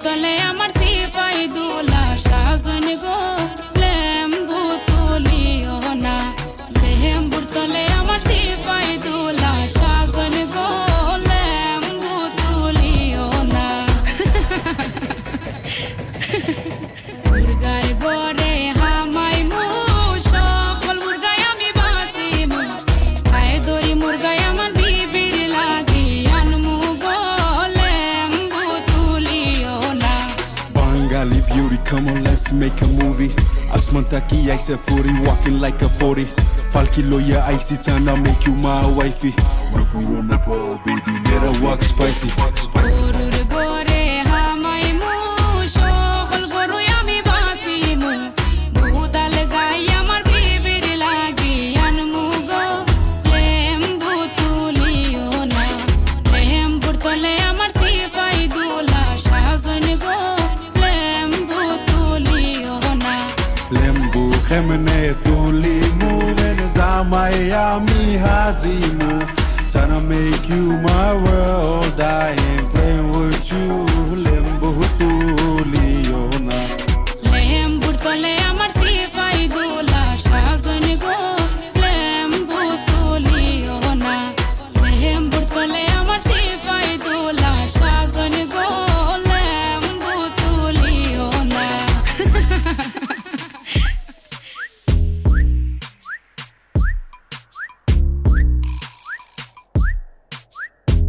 তলে আমার সিফাই দুলা সাজন গো লেম্বু তুলিও না লেম্বুর তলে আমার সিফাই দুলা সাজন গো লেম্বু তুলিও না মুরগার গড়ে হামাই মু সকল মুরগায় আমি বাঁচিমু আয় দড়ি মুরগায় আমার বিবির লাগি আনমু গো লেম্বু তুলিও না Bengali beauty, come on, let's make a movie. Asmantaki, I said 40, walking like a 40. Falky lawyer, icy Tana, make you my wifey. If you wanna ball, baby, let her walk spicy. গরুর গড়ে হামাই মু সকল গরুই আমি বাঁচিমু দুধাল গাই আমার বিবির লাগি আনমু গো লেম্বু তুলিও না লেম্বুর তলে আমার সিফাই দুলা সাজন গো লেম্বু তুলিও না Lembu, Gemene, Tuli, moving as I Miami, Hazimu. Tryna make you my world, I ain't playing with you.